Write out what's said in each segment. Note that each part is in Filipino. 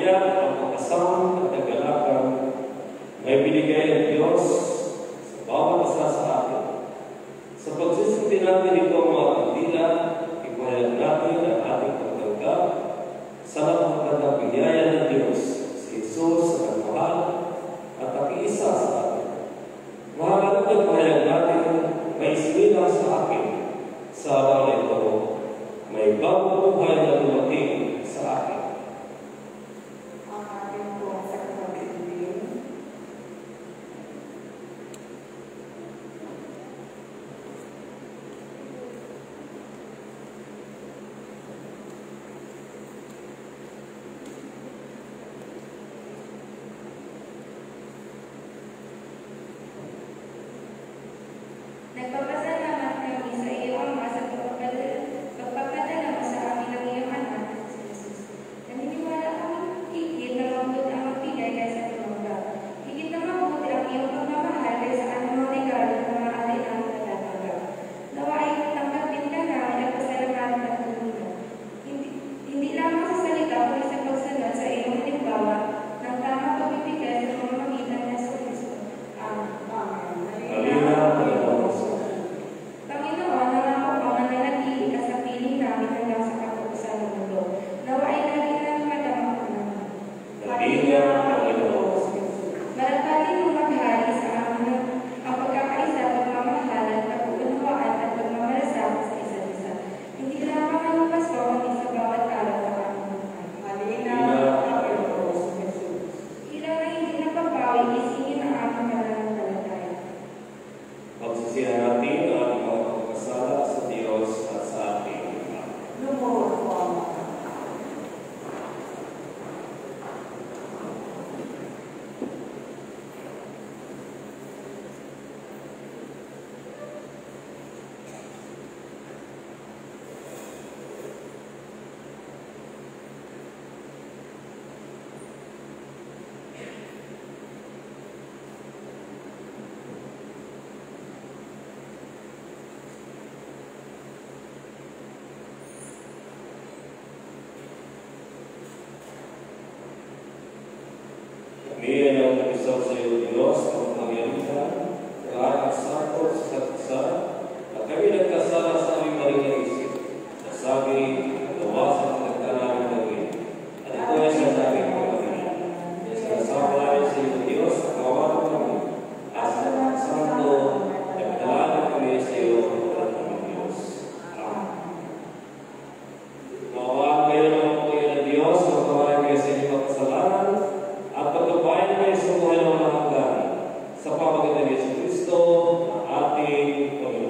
pamilya, ang pagkasama at kagalakan may binigay ng Diyos sa bawat isa sa atin. Sa pagsusundin natin ito mga kandila, ipahayag natin ang ating pagtanggap sa napakagandang biyaya ng Diyos, si Jesus sa nagmahal at nakiisa sa atin. Mahalagang ipahayag natin, may iswilang sa akin sa araw na ito, may bagong buhay na dumating sa akin. Ang ating pong sa kapatid. Nagpapasalamat kami sa iyo, Ama, sa pagpapadala mo sa amin ng iyong anak, si Jesus. Naniniwala kami higit na mabuti ang magbigay kaysa tumangga. Higit na mabuti ang iyong pagmamahal kaysa anumang regalo ng mga alay namin natatanggap. Nawa ay tanggapin ka namin at pasalamatan at tulungan. Hindi lamang sa salita, kundi sa pagsunod sa iyong halimbawa ng tamang pagbibigay sa pamamagitan ng Yesu Kristo. Amen. Panginoon, nangako ko na nanatili ka sa piling namin hanggang sa katapusan ng mundo. Nawa ay lagi namin madama ka namin. Maratatin mo maghari sa amin ang pagkakaisa, pagmamahal at pag-uunawaan at pagmamalasakit sa isa't isa. Hindi lamang ang pasto, kundi sa bawat araw ng aming buhay. Ilang na hindi napapawi, isingin ang aming pananampalataya. Pagsisihan natin ang ating mga pagkasala sa Diyos at sa ating Ama. Lumuhod po ang mga. Kami ay nagpapasal sa iyo, Diyos, ang pangyarihan, lahat ng sakot sa isa't isa, at kami nagkasala sa aming maling naisip, nasabi, gawa sa pagkakita namin gawin. At ito ay sa aming pagkakamali. Sinasama namin sa iyo, Diyos, at kawalan kami, at sa mga santo, nagdalagan kami sa iyo, at aming Diyos. Amen. Mawawaan kayo naman po kayo ng Diyos, magkawalan kayo sa inyong kasalanan, at pagkabayan kayo sa buhay ng mga hanggan sa pamagitan ni Yesu Kristo, ang ating Panginoon.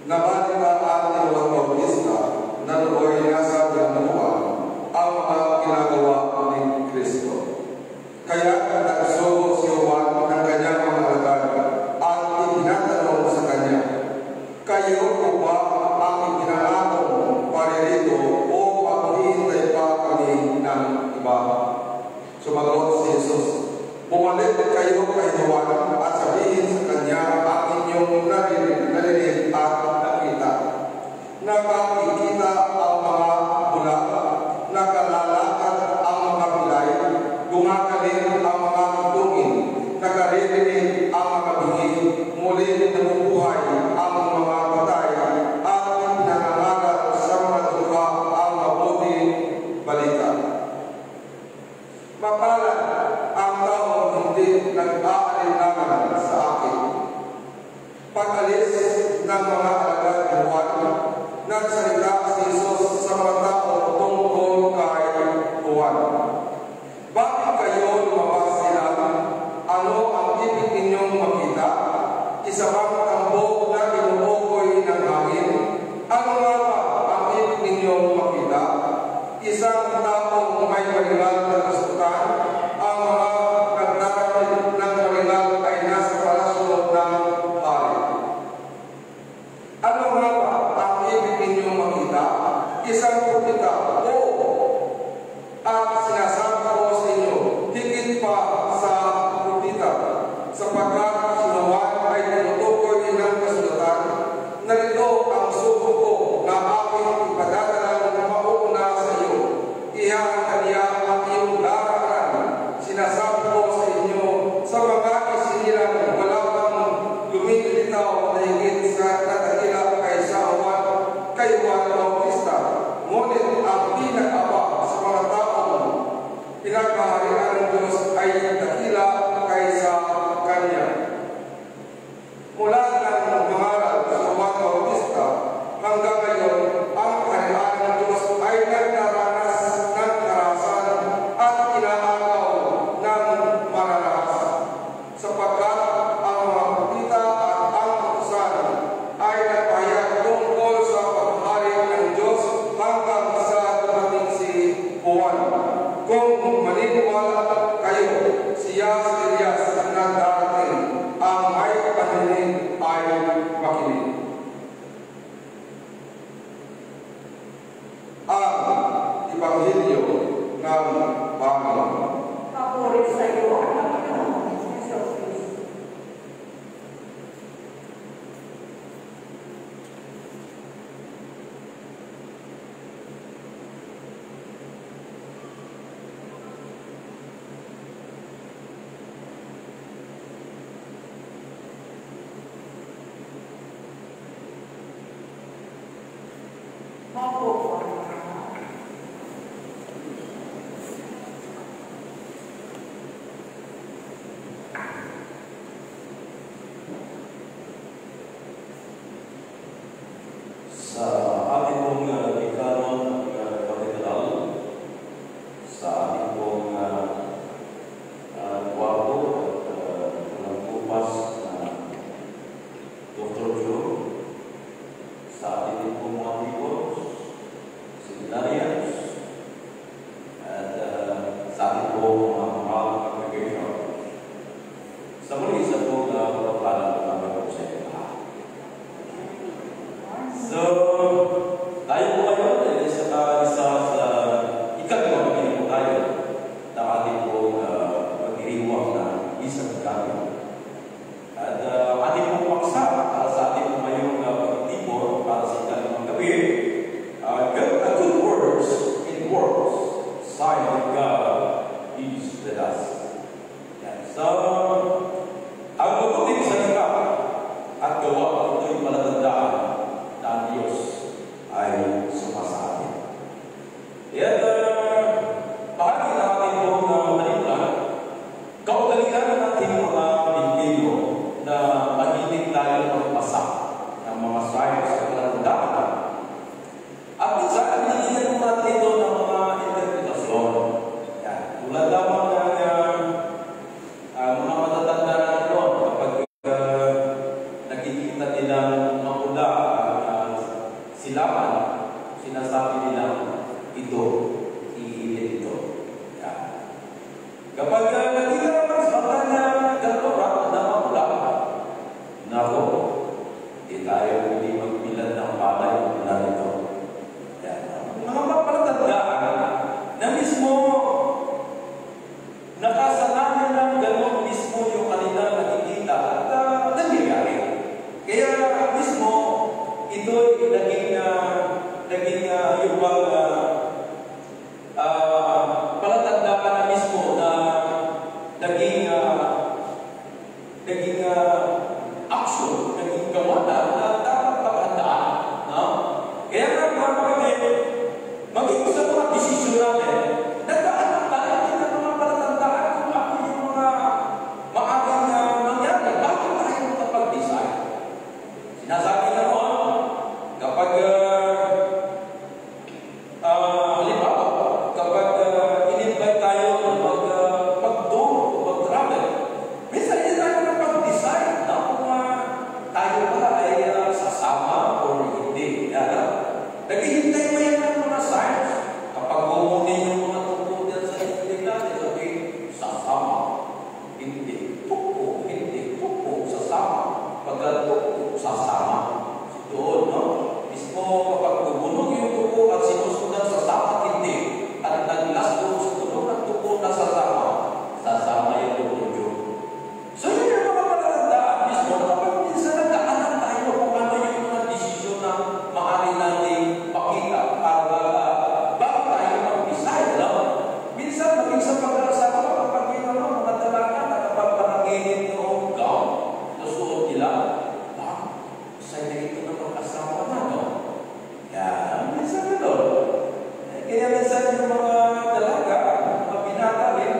Nabalitaan ni Juan Bautista na nooy nasa Januan ang mga ginagawa ni Kristo. Kaya nagsugo si Juan ng kanyang mga alagad at itinatanong sa kanya, "Kayo po ba ang ipinangakong paririto o maghihintay pa kami ng iba?" Sumagot si Jesus, "Bumalik kayo kay Juan at sabihin sa kanya ang inyong narinig at nakita. Nakakikita ang mga bulak, nakalalakad ang mga bilay, gumagaling ang mga tungin, nakaririnig ang mga bingi, muli nabubuhay ang mga patay, at pinangangaral sa mga dukha ang mabuting balita. Mapalad ang taong hindi nag-aalinlangan sa akin." Pag-alis ng mga alagad ni Juan, nagsalita si Jesus sa mga tao tungkol kay Juan. "Bakit kayo lumabas sila? Ano ang ibig ninyong makita? Isa bang tambok na inuukoy ng hangin? Ano nga ba ang ibig ninyong makita? Isang taong may maringal na kastutan? Ang mga nagdarating ng maringal ay nasa palasyo ng hari. Ano nga ba ang ibig ninyong makita? Isang propeta? Oo. At sinasabi ko sa inyo, higit pa sa propeta, sapagkat si Juan ay tinutukoy nangyayari. Kaya mismo, ito'y naging yung palatandaan na mismo na naging action, naging gawa na dapat paghandaan. No? Kaya nga mga kapatid, maging sa mga desisyon natin, nagdaan tayo din ng mga palatandaan kung ano yung mga maaaring mangyari. Bakit tayo kapag-design? Sinasabi na noon, kapag halimbawa, kapag in-invite tayo ng mag-tour o mag-travel, minsan hindi tayo kapag-design na kung tayo ba ay sasama o hindi. Naghihintay mo yan ng mga signs. Kapag bumunin yung mga tungkol din sa hindi natin, sabi, sasama, hindi, tuko, hindi, tuko, sasama. Pagka-tuko, sasama. Doon, no? Mismo kapag bumunog yung tuko at sinusunod sasama, hindi. At naglas doon sa tunog ng tuko na sasama yung tunog yun. So yun yung mga palatandaan mismo na kapag minsan nagkaanan tayo kung ano yung mga desisyon na maaari natin pakita para bago tayo mag-decide, no? Minsan maging sa pag-aasawa kapag ginano mga dalaga na kapag pananginin yung gown na suot nila, sa'yo na ito ng mag-asawa na, no? Yan, minsan gano'n. Kaya minsan yung mga dalaga, mga binata rin,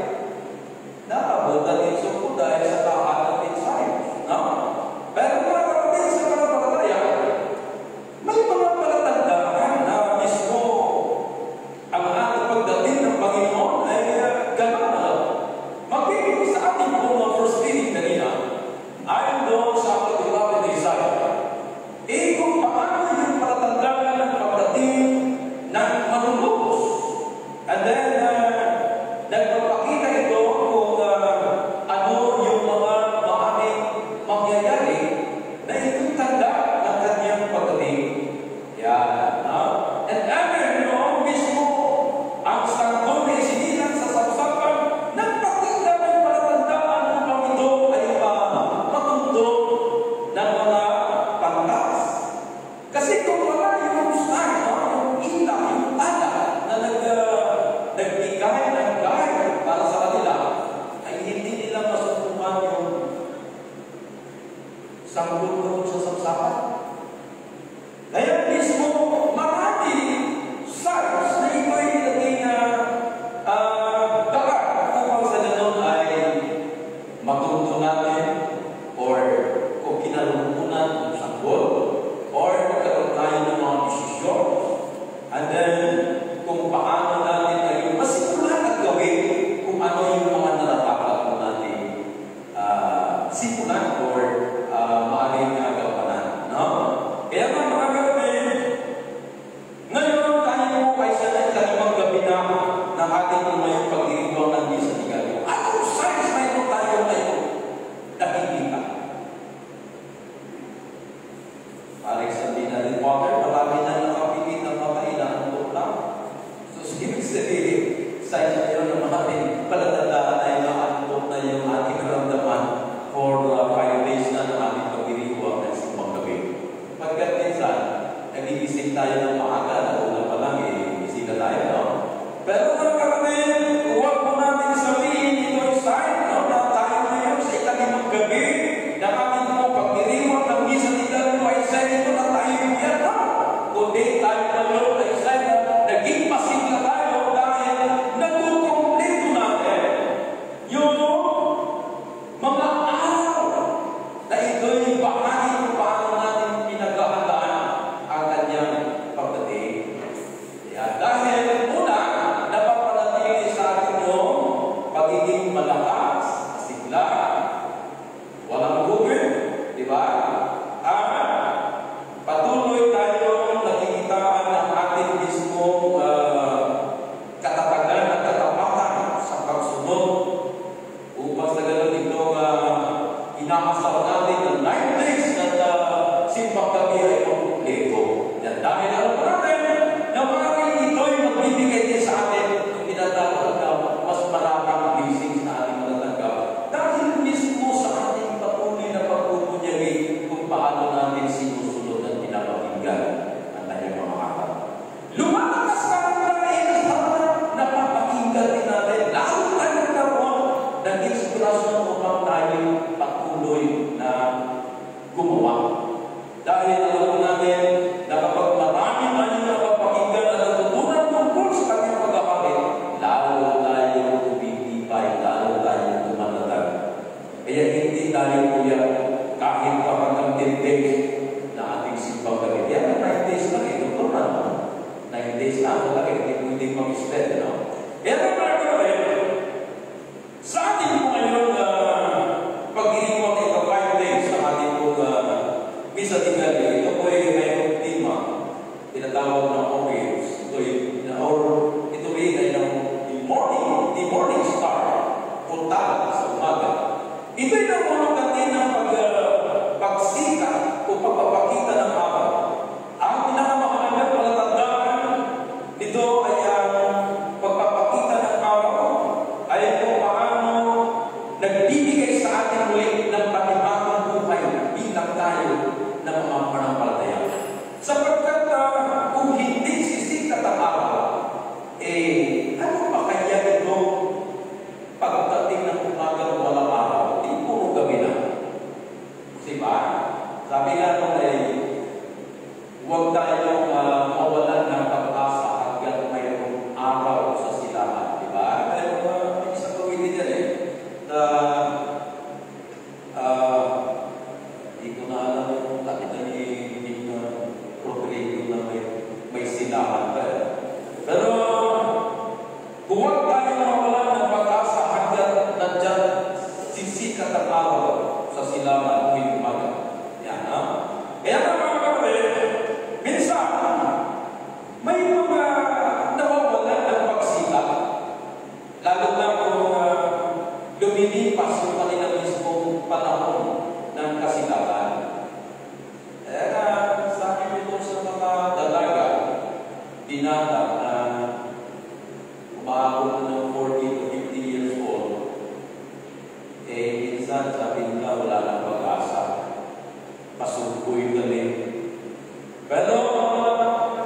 nakabutan din suko dahil sa kahanan ng sign, no? Pero mga kapatid sa mga palataya, may mga palatandaan na mismo ang ating pagdating ng Panginoon ay gano'n na magiging sa ating mga first reading kanina. Ayon doon sa pagkakapit ng Isaiah, kung paano yung palatandaan ng pagdating ng manunubos. And then, nagpapakita ito kung ano yung mga maaaring mangyayari na ito'y tanda ng kanyang pagdating. Yan. And ever noon mismo, ang sanggol na isinilang sa sapsapan, nagpakita ng palatandaan upang ito ay matundog ng mga pangkas. Kasi kung wala yung sign, yung ilaw, yung tanda na nagbigay ng guide para sa kanila, ay hindi nila masutuhan yung sanggol doon sa sapsapan. Kaya mismo, marami signs na ito'y naging dapat upang sa ganun ay matuto natin or kung kinalungkunan ng sanggol or magkaroon tayo ng mga desisyon. And then, kung paano natin ay masimulan at gawin kung ano yung mga narapapat mo natin simulan or maaaring gawanan. No? Kaya mga kapatid, na gumawa. Dahil alam po natin na kapag marami tayong napapakinggan at natutunan tungkol sa kanyang pagkakabit, lalo tayong tumitibay, lalo tayong tumatatag. Kaya hindi tayo kuya kahit kapag ang 10 days na ating simbang gabi. Yan ang 9 days lang eh. Doktor na naman. 9 days na ako lang eh. Hindi pwede mag-extend. No? Kaya mga kapatid, sa atin po ngayon pag-iiwan ito 5 days sa ating po Misa di Galileo, ito po ay mayroong tema, tinatawag ng Oasis. Ito ay the morning star, punta sa umaga. Ito ay namulog natin ng pagsika o pagpapakita ng araw. Ang pinakamahalagang palatandaan nito ay ang pagpapakita ng araw ay kung paano nagbibigay sa atin muli ng panibagong buhay bilang tayo ng mga manampalataya. Sapagkat kung hindi sisikat ang araw, ano pa kaya ito pagdating ng umaga ng walang araw? Di puro gabi na. Diba? Sabi nga nung huwag tayong mawalan ng pag-asa hanggang mayroong araw sa silangan. Diba? May isang kawin din yan hindi ko na alam kung bakit na hindi na proclaim na may silangan pa. Pero huwag tayong mawalan ng pag-asa hanggang nandyan sisikat ang araw sa silangan tuwing umaga. Yan, ha? Kaya mga kapatid, minsan, may mga nawawalan ng pagsikat. Lalo na kung lumilipas yung kanilang mismong panahon ng kasikatan. Kaya sa akin ito sa mga dalaga, binata na umaabot ng 40 to 50 years old, minsan sabi nila wala nang pag-asa. Pasungkoy galing. Pero,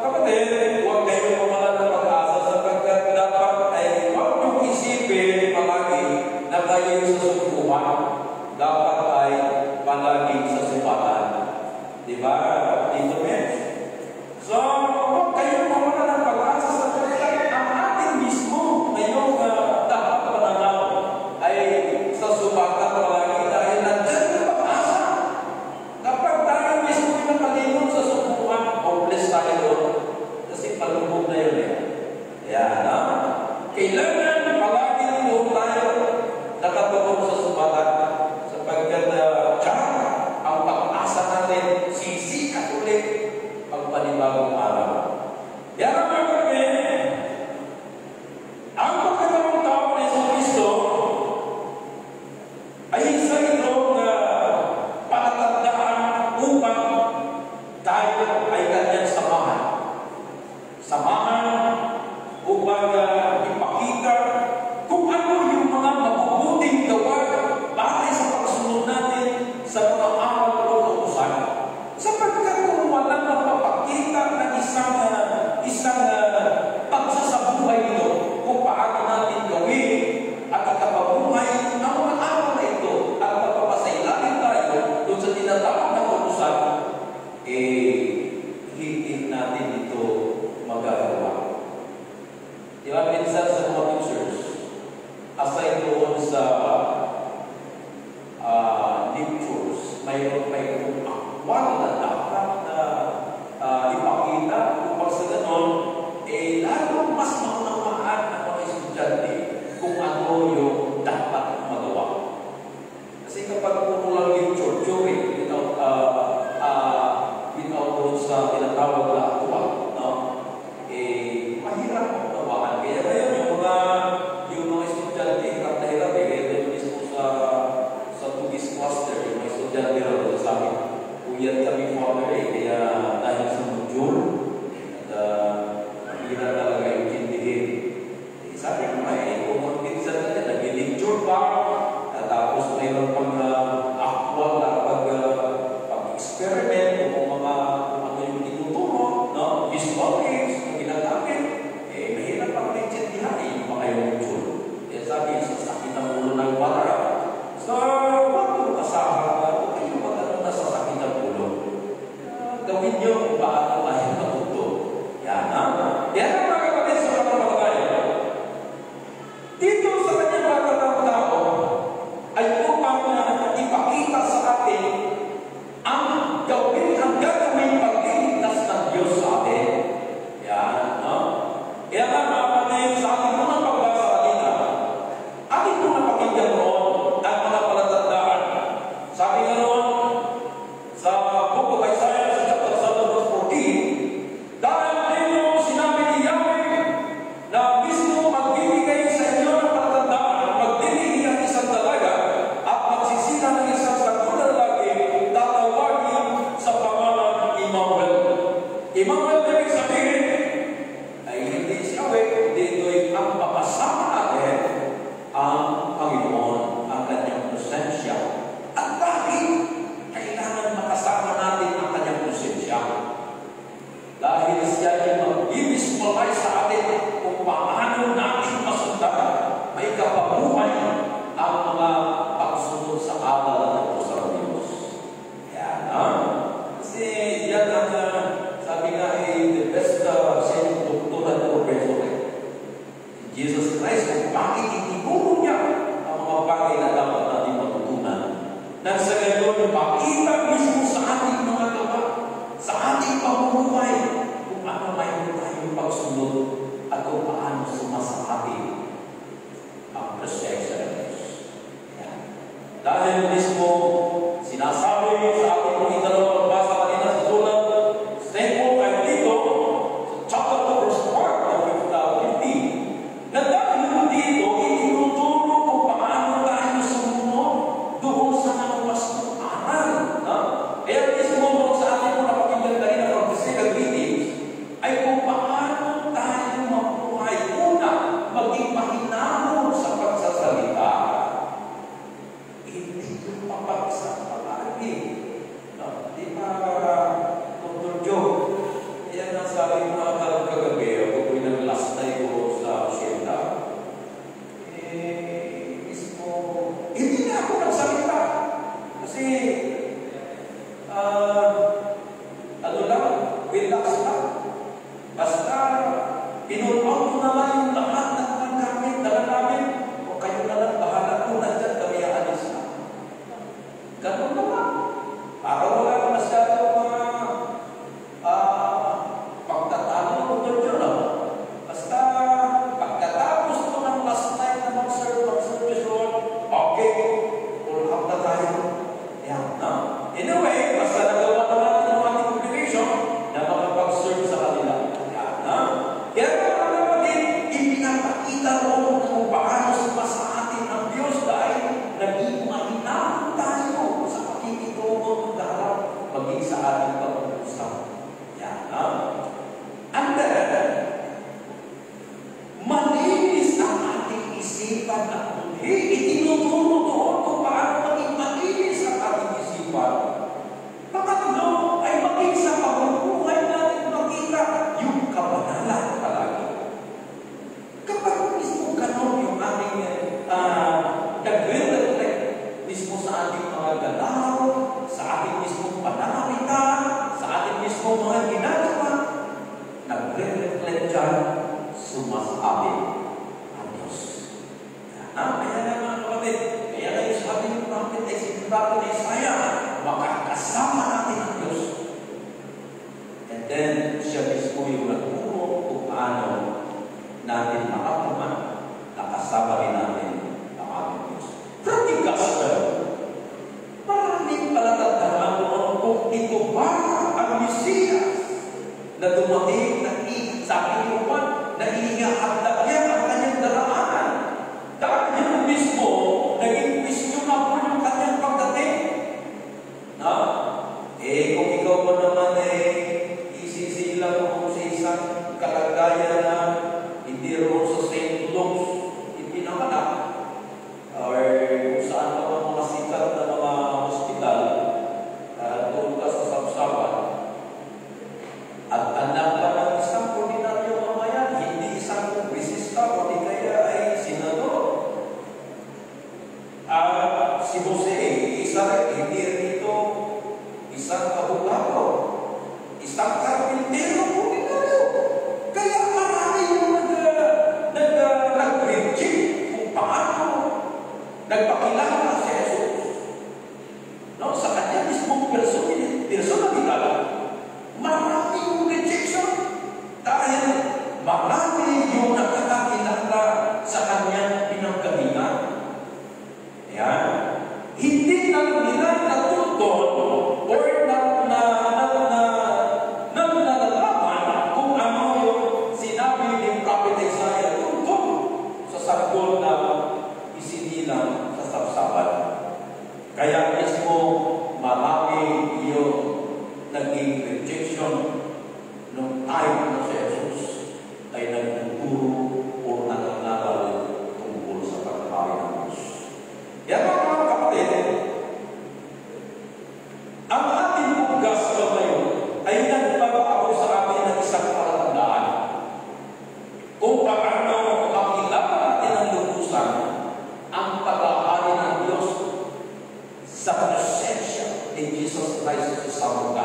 kapatid, huwag kayong mawala ng pag-asa sapagkat dapat ay huwag niyong isipin palagi na kayo sa sumpuhan. Dapat ay palagi sa sumpuhan. Diba? Dito, so, huwag kayong mawala ng pag-asa sapagkat ang ating mismo ngayong dapat pananaw ay sa sumpuhan palagi dahil nandiyan ang pag-asa. Kapag tayo mismo nakalimot sa sumpuhan, hopeless tayo doon. Kasi palubog na yun eh. Kaya na, kailangan palagi doon tayo nakatulong sa sumpuhan sapagkat ang pag-asa natin sisikat ulit ang panibagong araw. Yan ang mga kapatid, ang pagkatawang tao ni Jesus Cristo ay isa itong palatandaan upang tayo ay kanyang samahan. Samahan upang ipakita kung ano yung mga mabubuting gawa batay sa pagsunod natin sa mga araw o kautusan. Sapagkat kung walang mapapakita ng isang pagsasabuhay ito kung paano natin gawin at ikapabuhay ang mga araw na ito at magpapasailalim tayo doon sa tinatawag na kautusan, hindi natin ito magagawa. Diba, minsan sa mga pictures, aside doon sa lectures, mayroon akwal na dapat na ipakita upang sa ganon, lalong mas maunawaan ng mga estudyante kung ano yung dapat magawa. Kasi kapag puro lang lecture, theory, without doon sa tinatawag na akwal, no? Mahirap maunawaan. Kaya ngayon, yung mga estudyante, hirap na hirap eh. Mismo sa Tugis Master, yung mga estudyante rin sa amin, uyat kami former kaya dahil sa module, at hirap talaga yung kindihin. Sabi ko kung mag-pinsan na yan, nag-lecture pa, tapos mayroon pang akwal na pag-experiment, kung mga ano yung tinuturo, no? Histories, yung ginagamit, mahirap pang maintindihan yung mga yung module. Kaya sabi, sa sakit ng ulo ng para. So, huwag yung asahan na, huwag yung Immanuel na ibig sabihin ay hindi siya kundi ito'y ang makasama natin ang Panginoon, ang kanyang presensya. At bakit kailangan makasama natin ang kanyang presensya? Dahil siya ay mag-visualize sa atin kung paano natin masundan, may kapabuhay ang mga pagsunod sa aral ng Diyos. Yan, ha? Kasi yan ang sabi nga the best saying doktor at professor. Jesus Christ, kung bakit itinuro niya ang mga bagay na dapat natin matutunan. Nang sa gayon, makita mismo sa ating mga gawa, sa ating pamumuhay, kung ano mayroon tayong pagsunod at kung paano sumasabi ang presensya ng Diyos. Dahil mismo, sinasabi sa ating mga italong pagbasa kanina sa sulat, thankful kayo dito, sa chapter 2 verse 4 of 15, na dahil dito, itinuturo kung paano tayo sumunod doon sa nakuwas ng aral. Kaya mismo doon sa ating mga napakinggan kanina from the second meeting, ay kung paano tayo mabuhay. Una, maging mahinahon sa pagsasalita. Hindi yung mapagsasalagi. Di ba, Dr. Joe, yan ang sabi ko mga kagabi, ako ko'y nag-last night ko sa Shenda. Mismo, hindi na ako nagsalita. Kasi, ano lang, relax lang. Basta, pinulpang ko naman yung lahat ng mga gamit, dala namin. O kayo na lang, bahala ko, nandyan kami aalis na. Ganun naman. Para wala ko masyadong pagtatalo ng Dr. Joe. Basta, pagkatapos ko ng last night na mag-service Lord, okay, pull up na tayo. Yan, no? Anyway, basta nagawa na natin ang ating obligation na makapag-serve sa kanila. Yan, no? Kaya mga kapatid, ipinapakita roon kung paano sa atin ang Diyos dahil naging mahinahon tayo sa pakikitulong ng darap maging sa ating pag-uusap. Yan, no? And then, malinis ang ating isipan at buhay. Itinuturo doon kung paano maging malinis ang ating isipan. Pangatlo ay maging sa pamumuhay natin makita yung kabanalan palagi. Kapag mismo ganon yung ating nagre-reflect mismo sa ating mga galaw, sa ating mismo pananalita, sa ating mismo mga ginagawa, nagre-reflect dyan, sumasabi ang Diyos. Kaya na mga kapatid, kaya na yung sabi ng prophet ay sinabi ni Isaiah, makakasama natin ang Diyos. And then, siya mismo yung nagturo kung paano natin makapuman, nakasama rin natin ang ating Diyos. Practical style. Maraming palatandaan doon kung ito ba ang Mesiyas na dumating na sa Panginoon na inihahandap niya ang kanyang daraanan. Dahil yun mismo, naging questionable yung kanyang pagdating. Kung ikaw mo naman isisilang mo sa isang kalagayan na hindi roon sa St. Luke's ipinanganak or kung saan ka mga sikat na mga hospital doon ka sa Sabsaban at anak ka ng isang ordinaryo mamayan, hindi isang kongresista o di kaya ay senador. Si Jose, isa rin, hindi rito isang abogado, isang karpintero ordinaryo. Kaya marami Jesus Christ sa mundo.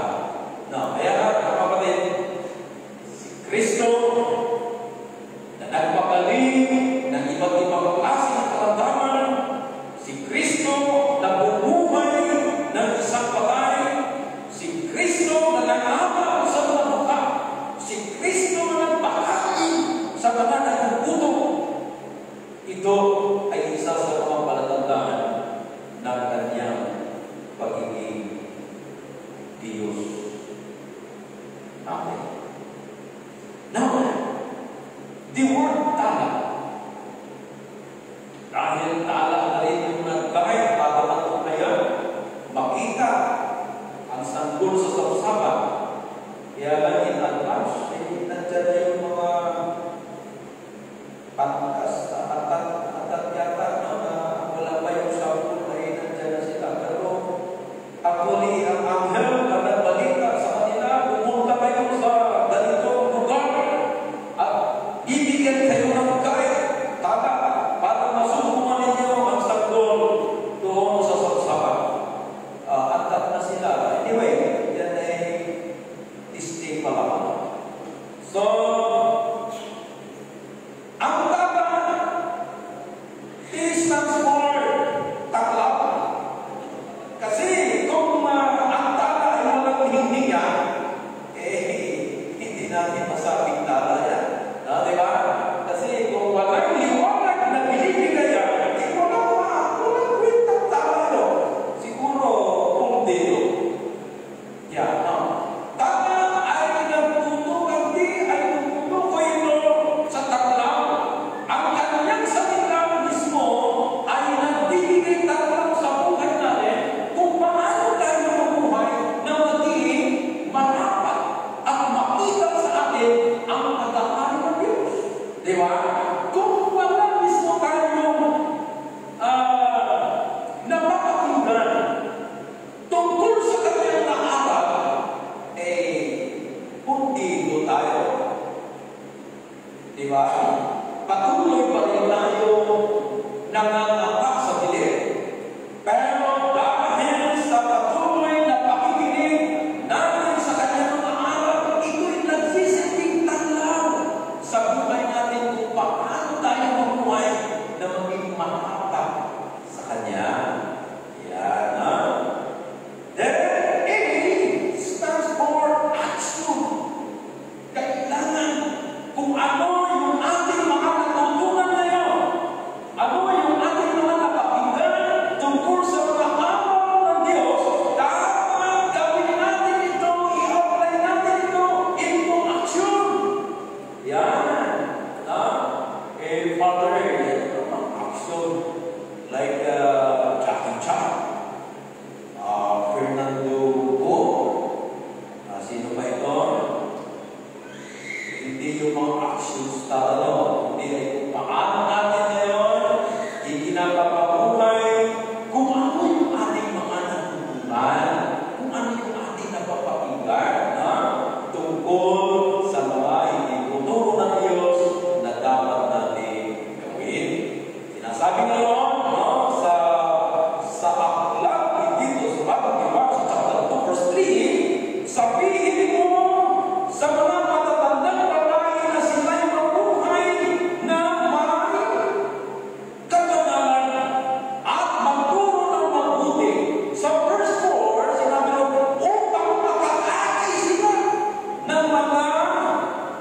No, kaya kapatid, si Kristo na nagpagaling ng iba't ibang klase ng karamdaman, si Kristo na bumuhay ng isang patay, si Kristo na nangahaw sa mga mukha, si Kristo na nagpakain sa mga nagpuputok. Ito ay isa sa mga palatandaan ng kanyang pagiging Diyos natin. Now, the word tala. Dahil tala na rin yung nagkahit para matunayan, makita ang sanggol sa sapsapan. Kaya lang in-advance, nandiyan na yung mga pantas, atat yata na wala pa yung sanggol ay nandiyan na sila. Pero actually, ang anghel na nagbalita sa kanila, pumunta kayo sa ganitong lugar at bibigyan kayo ng kahit tala para masubukan ninyo ang sanggol doon sa sapsapan. Atat na sila. Anyway, yan ay testing pa lang. So, ang tala is stands for takla. Kasi kung ang tala ay walang hininga, hindi natin masabing tala yan. Diba? Kasi kung walang liwanag na binibigay yan, walang kwentang tala yun. Siguro kung dito. Yan. Tala ay nagtutukan ay nagtutukoy ito sa takla. Ang kanyang salita mismo ay nagbibigay takla sa buhay natin kung paano tayo mabuhay na magiging marapat at makita sa atin ang pagkakari ng Diyos. Di ba? Kung wala mismo tayong napapakinggan tungkol sa kanyang naaral, pundido tayo. Di ba? Patuloy pa rin tayo nangangapak sa dilim. Pero dahil sa patuloy na pakikinig natin sa kanyang mga aral, ito'y nagsisilbing tanglaw sa buhay natin kung paano tayo mabuhay na maging matapat sa kanya. Yan na. Then, A stands for action. Kailangan kung ano yung ating mga natutunan ngayon, ano yung ating mga napakinggan tungkol sa mga aral ng Diyos, dapat gawin natin ito, i-apply natin ito into action. Yan. Father, action like Jackie Chan, Fernando Go, sino pa ito? Hindi yung mga actions talo, hindi ay kung paano natin ngayon ikinapapabuhay, kung ano yung ating mga natutunan, kung ano yung ating napapakinggan tungkol sa mga ituturo ng Diyos na dapat natin gawin. Sinasabi ngayon sa aklat dito sa Matthew sa chapter 2 verse 3, sabihin mo sa mga matatandang babae na sila'y mabuhay na marami katagalan at magturo ng mabuti. Sa verse 4, sinabi mo, upang makakain sila ng mga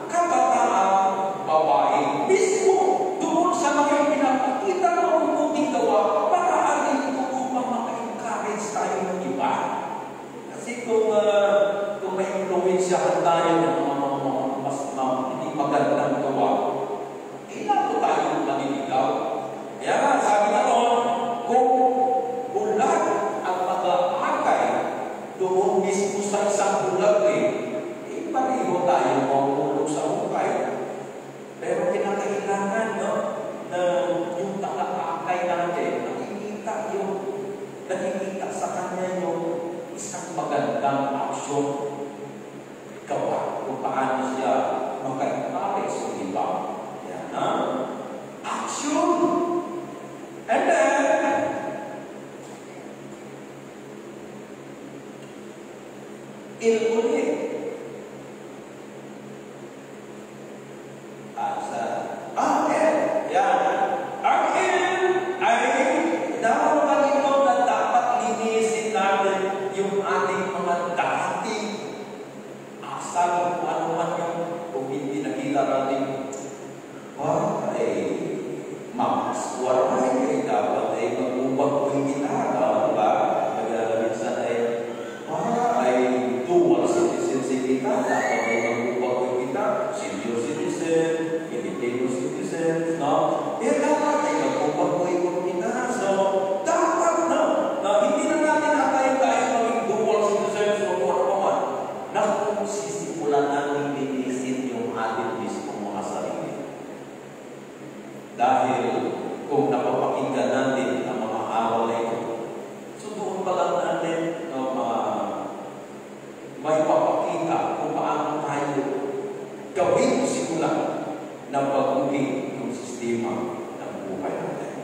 kabataang babae. Mismo doon sa mga pinapakita ng mabuting gawa para atin ito upang maka-encourage tayo ng iba. Kasi kung may influensyahan tayo ng mga mas hindi magandang gawa, kailangan po tayo maniligaw. Kaya nga, sabi na noon, kung bulag ang mag-aakay doon mismo sa isang bulag pareho tayo mahulog sa hukay. Pero kinakailangan na yung taga-aakay natin, nakikita sa kanya yung isang magandang aksyon. Gawa kung paano siya magkakapit sa iba. Yan na. Action! And then, Il uli. Yan. Ang il ay naman ito na dapat linisin natin yung ating mga dating asal kung ano man yung kung hindi nakita natin. Ay, mamas, waray ay dapat ay mag-ubag ko yung ginagawa, diba? Naglalabinsan ay dual citizen kita, dapat ay mag-ubag ko yung kita, senior citizen, Filipino citizen, no? Dapat ay mag-ubag ko yung kita. So, dapat, no? Na hindi na natin atayin tayo maging dual citizen, so ano pa man, na kung sisimulan natin linisin yung ating mismo mga sarili. Dahil kung napapakinggan natin ang mga aral na ito, so doon pa lang natin may papakita kung paano tayo gawin simula ng pag-uwi ng sistema ng buhay natin.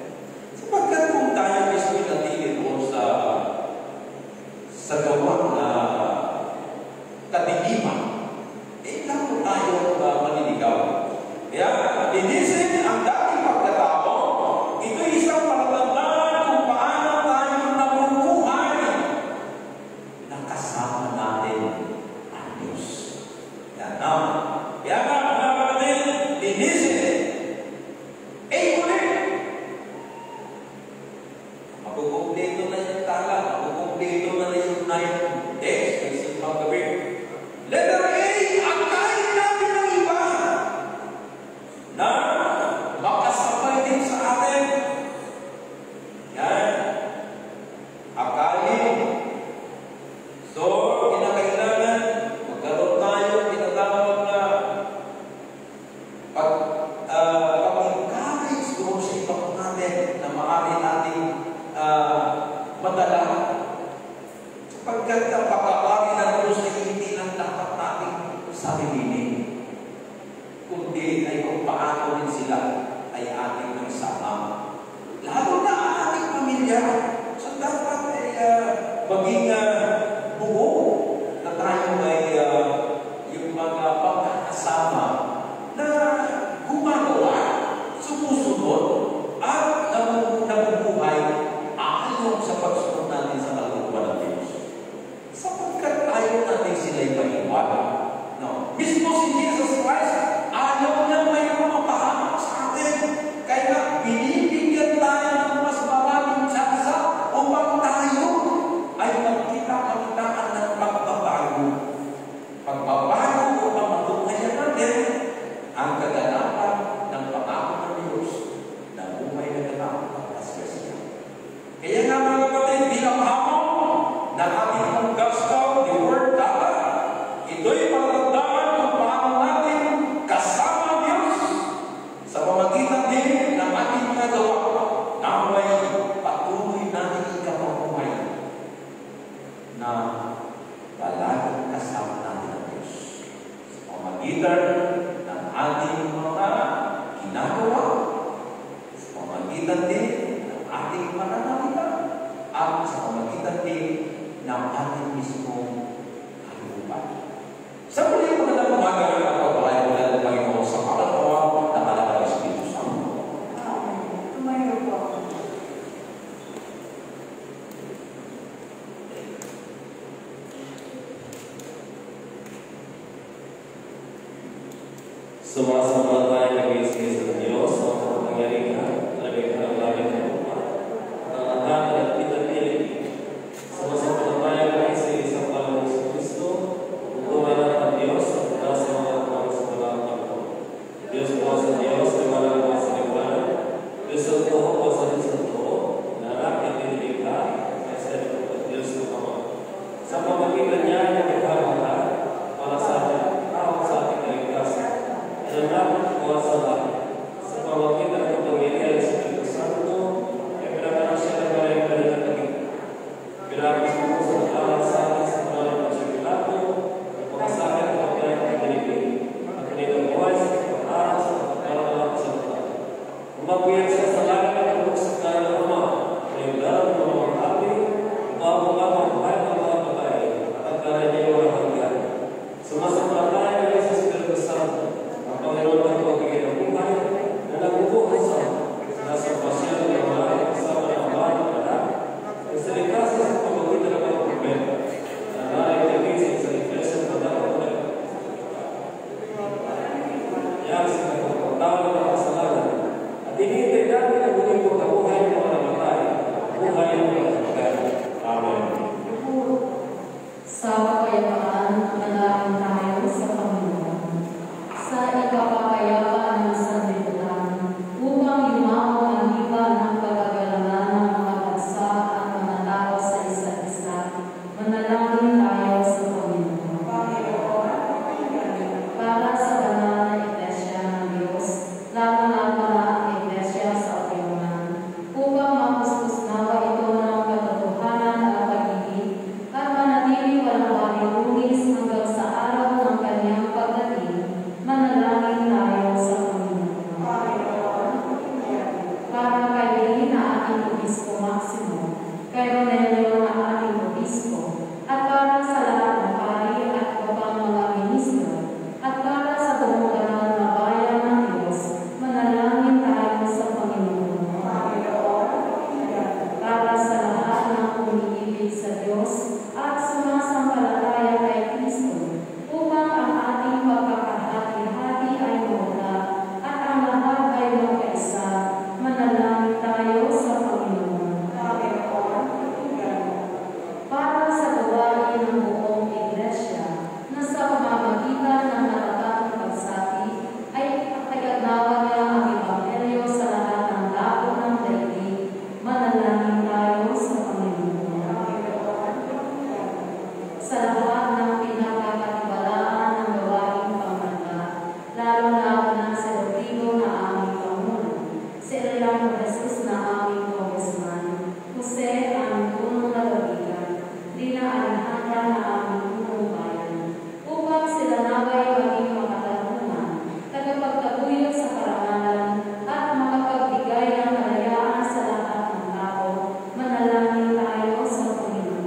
Sapagkat kung tayo mismo natili doon sa gawa na kadiliman, lalo tayo maniligaw. Kaya, linisin ang dating pagkatao. Ito isang palatandaan kung paano tayo nabubuhay na kasama natin ang Diyos. Yan na. Kaya nga, mga kapatid, linisin. Ulit. Makukumpleto na yung tala. Makukumpleto na yung 9 days. Isang paggabi. Letter A, akayin natin ang iba na makasabay din sa atin. Yan. Akayin. So, kinakailangan magkaroon tayo tinatawag na pag-encourage doon sa ibang natin na maaari natin madala. Sapagkat ang pagkakari ng Diyos ay hindi lang dapat nating sabihin, kundi ay kung paano din sila ay ating nagsama. Lalo na ang ating pamilya. So dapat ay maging buo na tayo ay yung mga pagkakasama na gumagawa, sumusunod, at nabubuhay ayon sa pagsunod natin sa kalooban ng Diyos. Sapagkat ayaw natin sila'y maiwan. No. Mismo si Jesus Christ, ayaw niya may mapahamak sa atin. Kaya binibigyan tayo ng mas maraming tsansa upang tayo ay magkita-kakitaan ng pagbabago. Pagbabago upang matunghayan natin ang kaganapan ng pangako ng Diyos na buhay na ganap at aswasya. Kaya nga mga kapatid, bilang hamon na ating ang gospel, the word dapat, ito'y palatandaan kung paano natin kasama ang Diyos sa pamagitan din ng ating nagawa na may patuloy natin ikapabuhay na palaging kasama natin ang Diyos sa pamagitan ng ating mga ginagawa, sa pamagitan din ng ating pananalita, at sa pamagitan din ng ating mismong kalooban. Sa muli mo na umaga at pagpalain mo na ng Panginoon sa kapatawa na malaking Espiritu Santo. Amen. Tumayo po. Sumasama tayo nag-iisip sa Diyos sa kapangyarihan, lagay ka ng langit ng lupa, ang anak at pinagpili. Sumasama tayo nag-iisip sa Panginoon sa Kristo, utumanan ng Diyos at nasa mga tao sa walang pagkakas. Diyos po sa Diyos, ay walang mga salipan. Diyos sa Tuho po sa Tuho, na anak at pinilika, ay sa Diyos na Ama. Sa pamagitan niya, nagkakaroon para sa atin, tao sa ating kaligtasan. Sa pamagitan ng kapayapaan, manalangin tayo sa Panginoon. Sa ikapapayapa ng sanlibutan, upang yumaon ang iba ng pagkagalangan ng mga bansa at mga tao sa isa't isa, manalangin tayo sa Panginoon. Para sa banal na Iglesia ng Diyos, lalo-lalo na ang Iglesia sa Opiuman, upang mapustos nawa ito ng katotohanan at pag-ibig at manatili walang wali-lunis hanggang sa araw ng kanyang pagdating, manalangin tayo sa Panginoon. Para kay Lili na ating Obispo Maximo, kay Ronelio na ating Obispo, at para sa lahat ng pari at ibang mga ministro, at para sa buong banal na bayan ng Diyos, manalangin tayo sa Panginoon. Para sa lahat ng umiibig sa Diyos at sumasampalataya kay Kristo, upang ang ating pagkakahati-hati ay mawala at ang lahat ay magkaisa, manalangin tayo sa Panginoon. Para sa gawain ng buong Iglesia, na sa pamamagitan ng natatang pagsabi ay pagkagnawa niya ang Ebanghelyo sa lahat ng dako ng daigdig, manalangin tayo sa Panginoon. Sa lahat ng pinagkakatiwalaan ng gawaing pambansa, lalo-lalo na si Rodrigo na aming Pangulo, si Eliano Jesus na aming Congressman, Jose ang punong lalawigan, Lina Alejandra na aming punong bayan, upang sila naway maging makatarungan, tagapagtaguyod sa karangalan at makapagbigay ng kalayaan sa lahat ng tao, manalangin tayo sa Panginoon.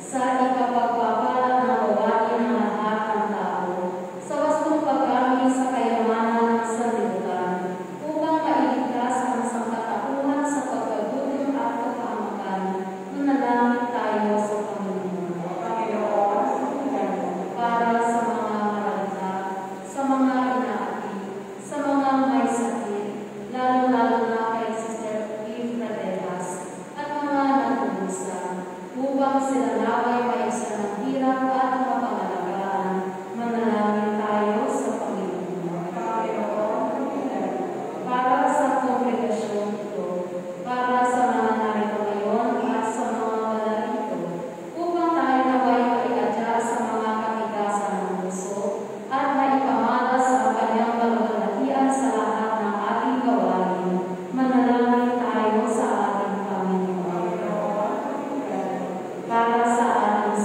Sa ikapagpapala ng gawain ng lahat ng tao, sa wastong paggamit sa kayamanan ng sanlibutan, upang mailigtas ang sangkatauhan sa pagkagutom at kapahamakan, manalangin tayo sa Panginoon. Para sa mga maragda, sa mga inaati, sa mga may sakit, lalo-lalo na kay Sister Eve Praderas at mga nagpupusa, upang sila naway maisa ng hirap at mapangalagaan, manalangin tayo sa Panginoon. Para sa kongregasyon ito, para sa mga narito ngayon at sa mga wala rito, upang tayo naway maiadya sa mga katigasan ng puso at maipamalas ang kanyang kalwalhatian sa lahat ng ating gawain, manalangin tayo sa ating Panginoon. Para sa ating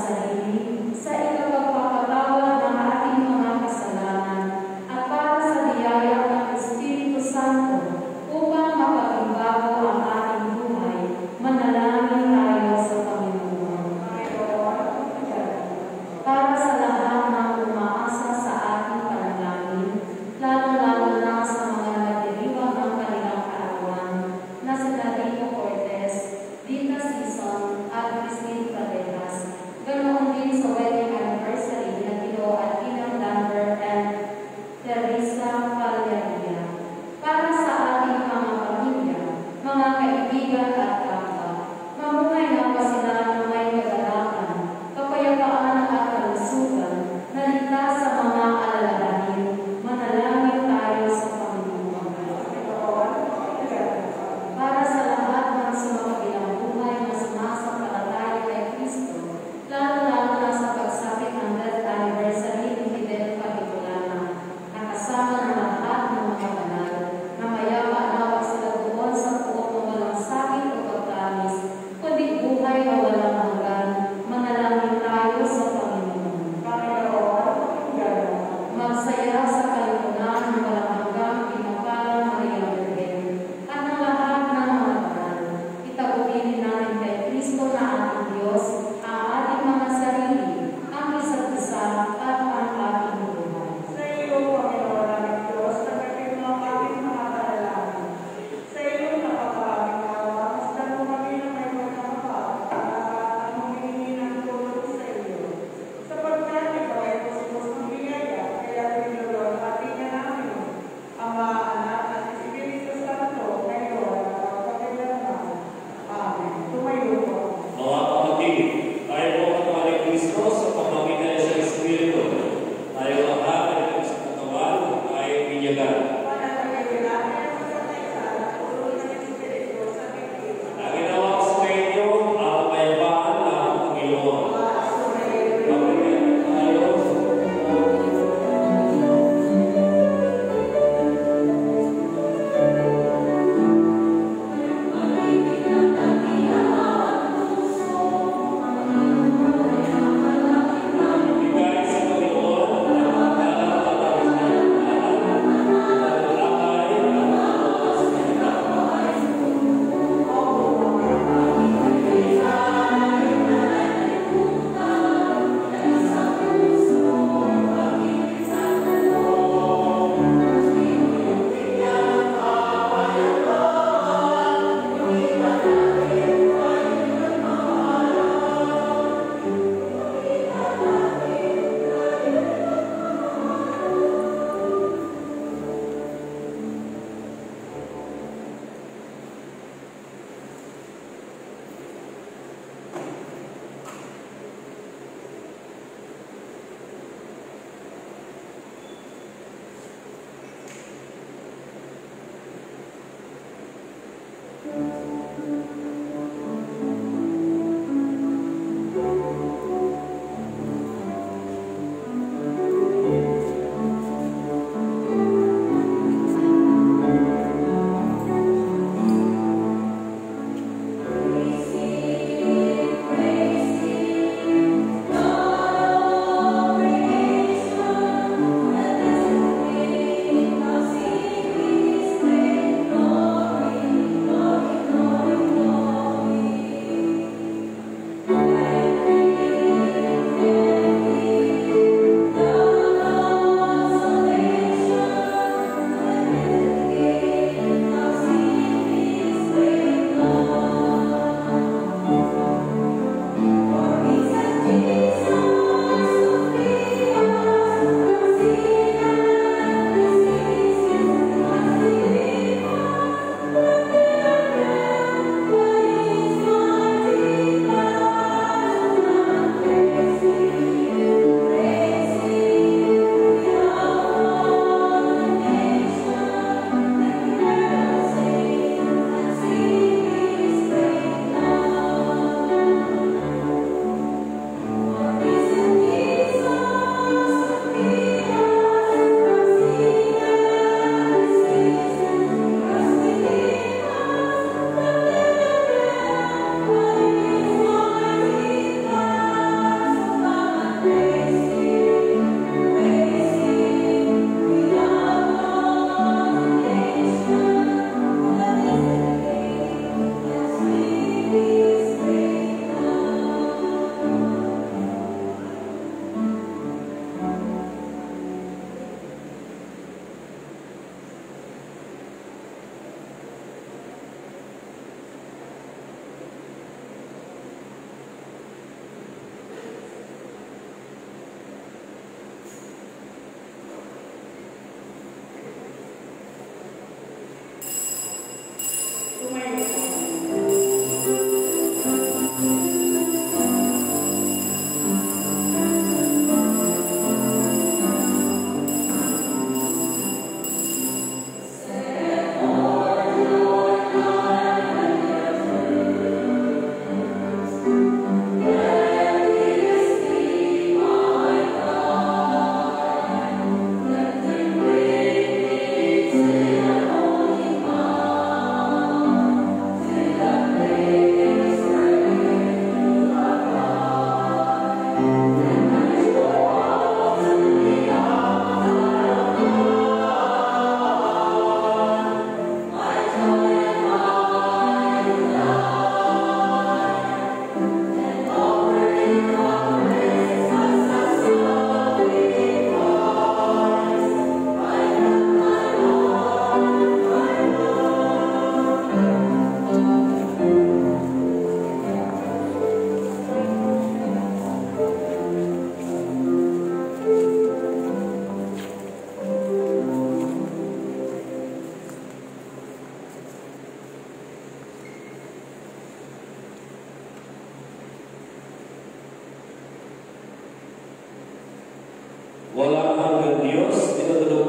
Wala hanggang Diyos, tinutulog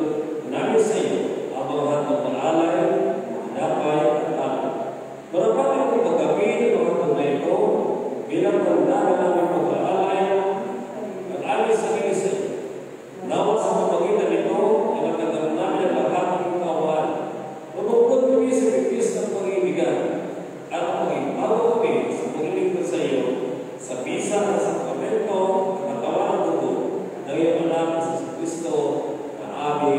namin sa iyo ang mga handang pag-alay, tinapay at talo. Marapat ang pagkapi ng mga handang na ito bilang pagdala namin pag-alay at amin sa kinisay. Nawa sa pamagitan nito ay magkagawa namin ang lahat ng kawan. Lumugod kami sa pipis ng pag-ibigan at mag-ibago kami sa paglilingkod sa iyo sa bisa ng sakramento at katawan ng dugo ng iyong anak sa Kristo na aming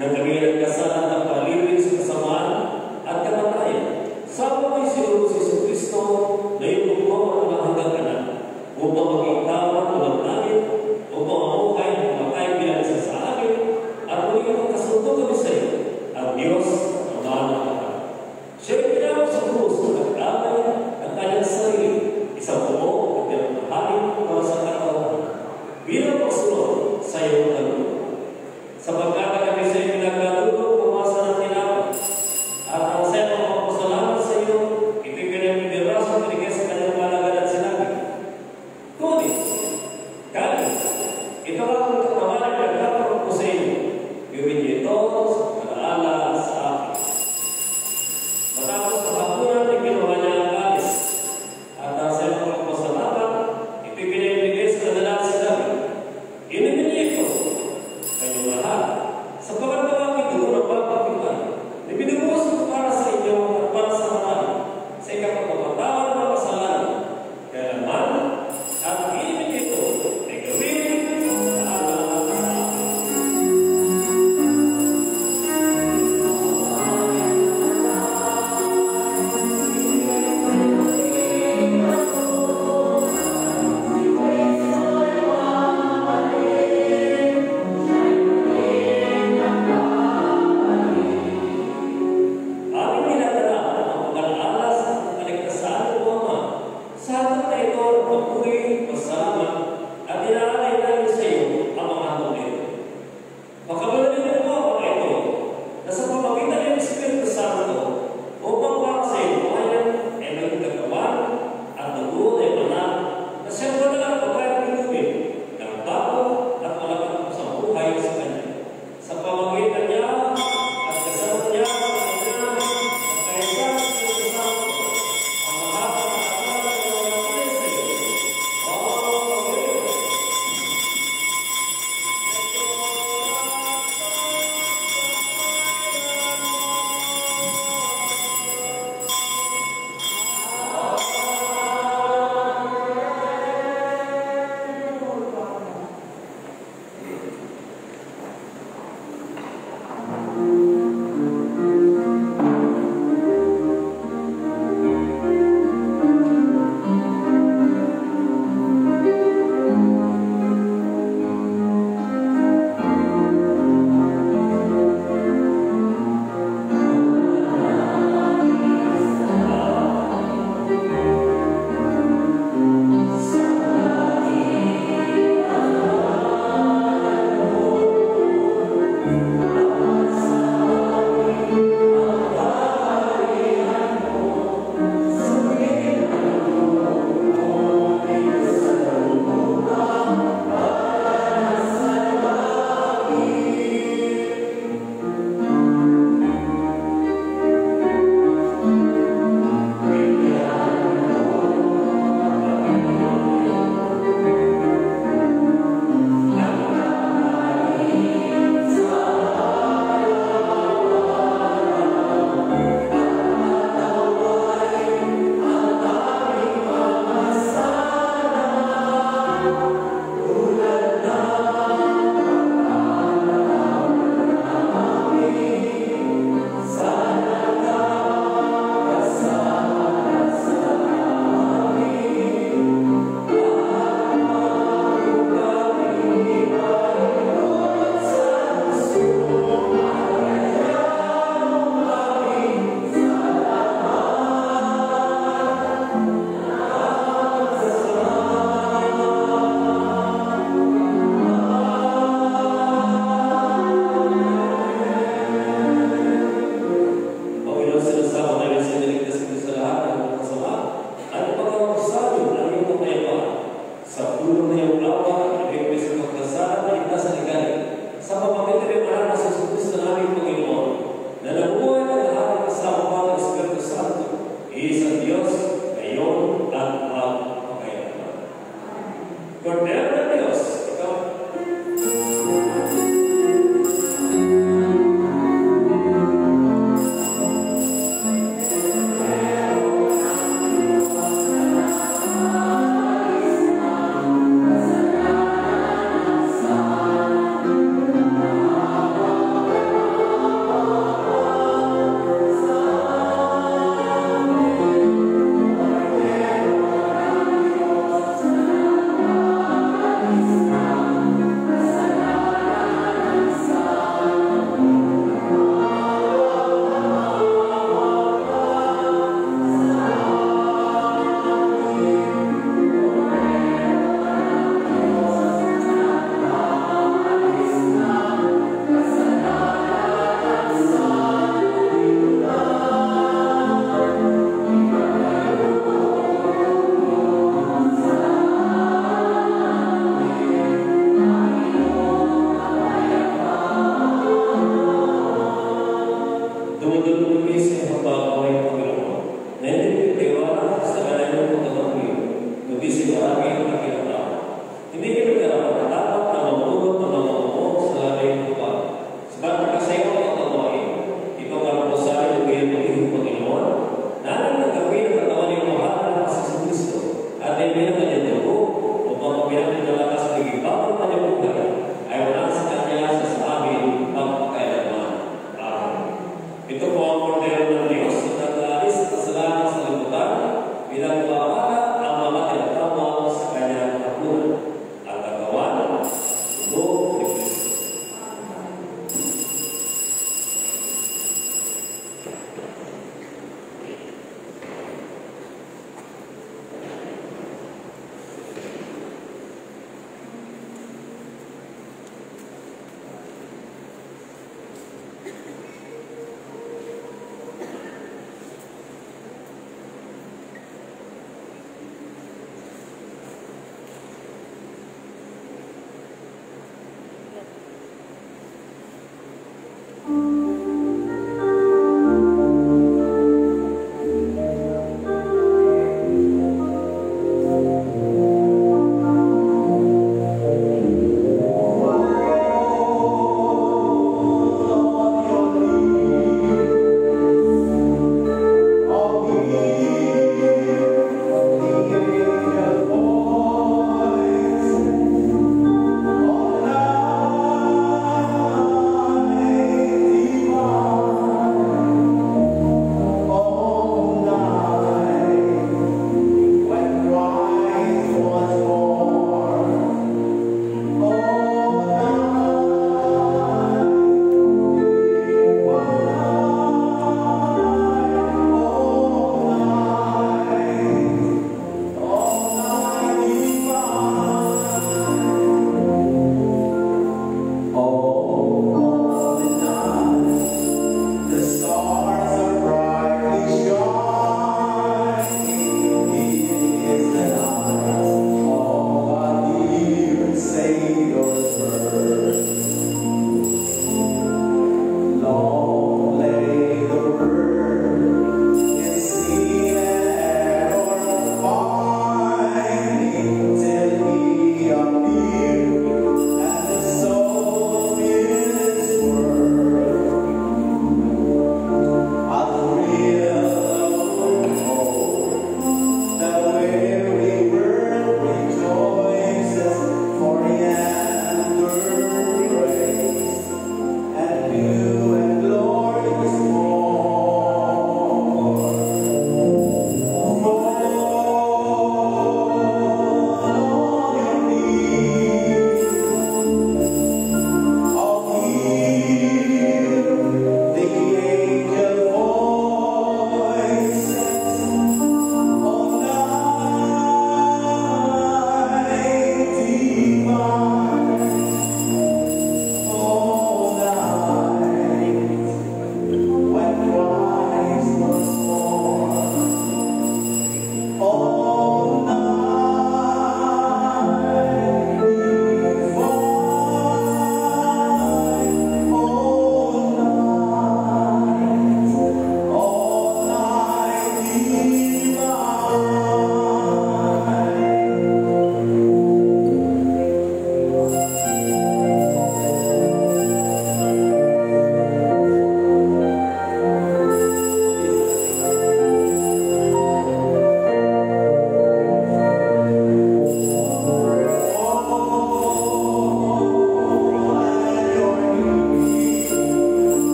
nang kami nagkasalan ng palibig sa kasamaan at kamatayan. Sama may sinunod si Yesu Kristo na yung mo ang hanggang kanan upang maging tawag ng langit, upang mamuhay ng mamatay bilang isa sa amin at muli ang kasundo kami sa iyo, ang Diyos ang mahal ng lahat. Siya'y pinawag sa krus na nagdamay ang kanyang sarili, isang bumo at pinagmahalin para sa katawan bilang pagsunod sa iyong kaluluwa. Sapagkat kami sa iyo pinagdamay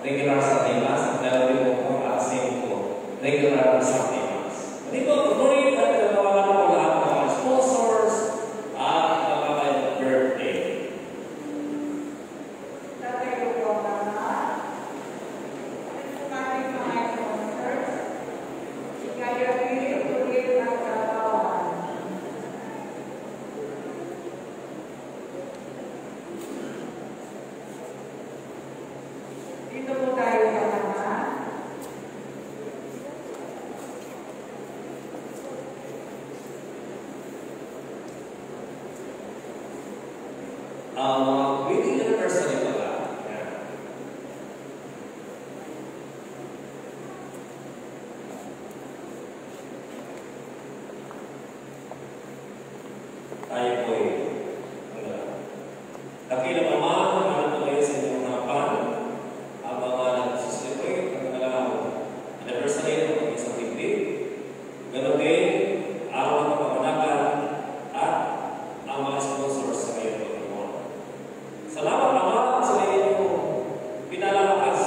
regular Sunday Mass, ang dalawin po at same po, regular Sunday Mass. Dito, tuloy at nagawa po lahat ng mga sponsors at mga birthday. Dito po tayo sa mga Wedding anniversary pala. Yan. Tayo po dakila naman ano po kayo sa inyong harapan ang mga nagsuselebrate ang kanilang anniversary ng isang degree. Ganon din araw ng kapamanakan at ang mga sponsors sa ngayon po. Salamat naman sa inyong pinalalakas.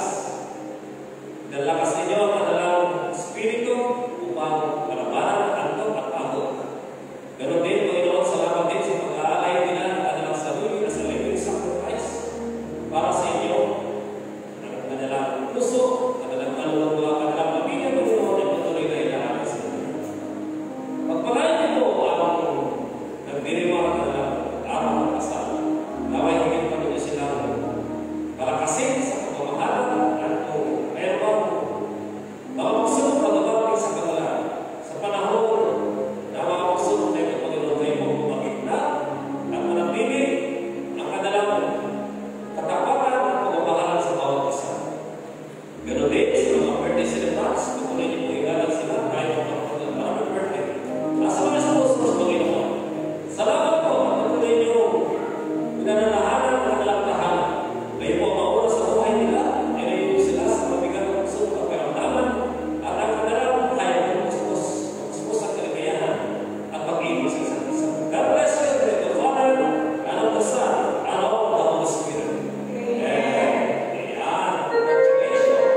Pinalalakas ninyo ang kanilang spirito upang malabanan ang antok at pagod. Ganon din, Panginoon, salamat din sa pag-aalay nila ang kanilang sarili na sa living sacrifice para sa inyo. Ang kanilang puso, ang kanilang kaluluwa, ang kanilang pamilya, Panginoon, ay patuloy na ilahanin sa inyo. Pagpalain niyo po ang nagdiriwa ang kanilang araw ng kasal. Naway higit pa nila silang palakasin sa pagmamahalan at kung mayroon mga magsunod na gagawin sa kanila sa panahon na mga magsunod na ito, Panginoon, kayo mo bumagit na at manatili ang kanilang katapakan at pagmamahalan sa bawat isa. Ganon din sa mga birthday celebrants, patuloy niyo po igalan sila kahit ang mga maraming birthday. Nasa mga sponsors, Panginoon, salamat po at patuloy niyo pinanalahanan ang kanilang tahanan. Kayo po mauna sa buhay nila, ilayo sila sa mabigat ng puso at karamdaman at ang kanilang kaya ng puspos ang kaligayahan at pag-ibig sa isa't isa. God bless you, the Father, and of the Son, and of the Holy Spirit. Amen. Ayan. Congratulations.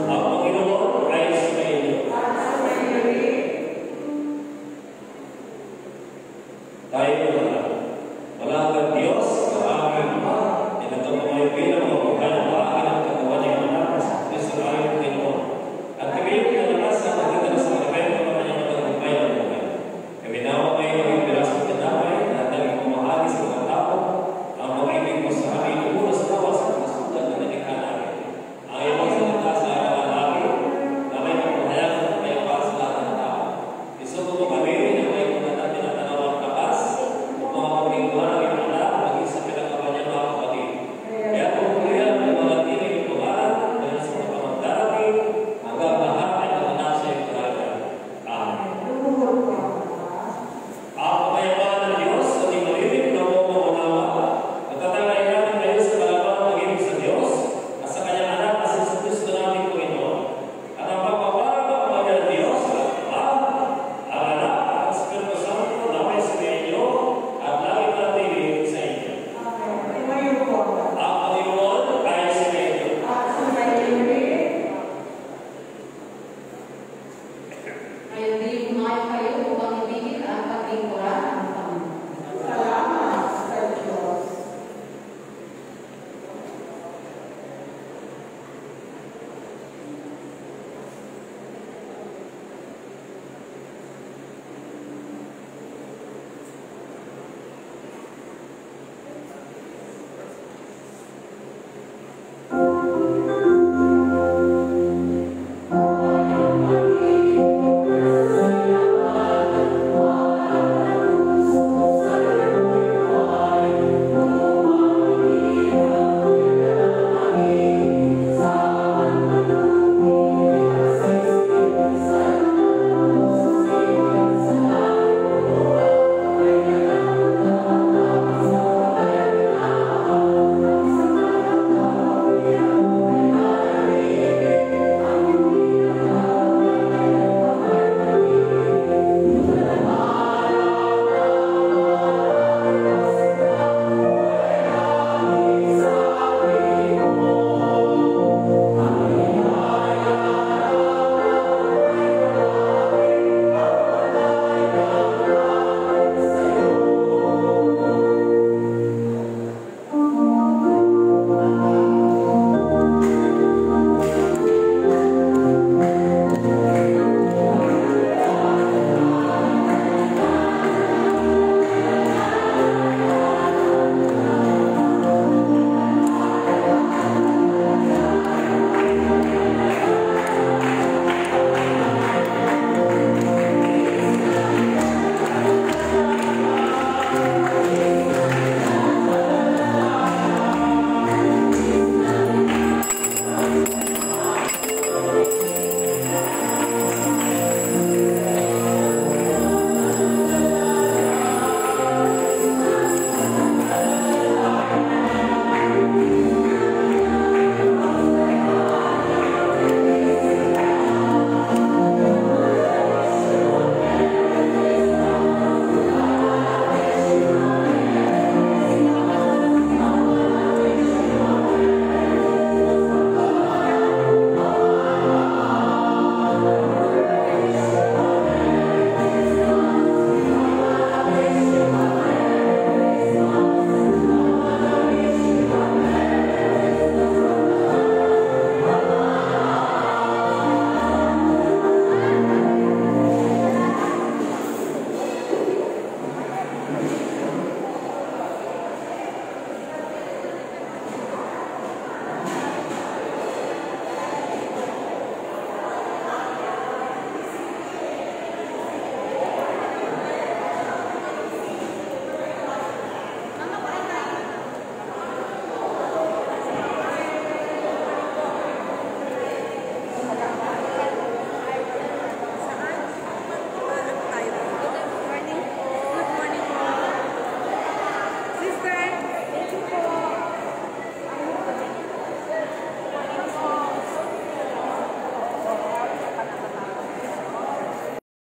Ang Panginoon ay sumainyo. Tayo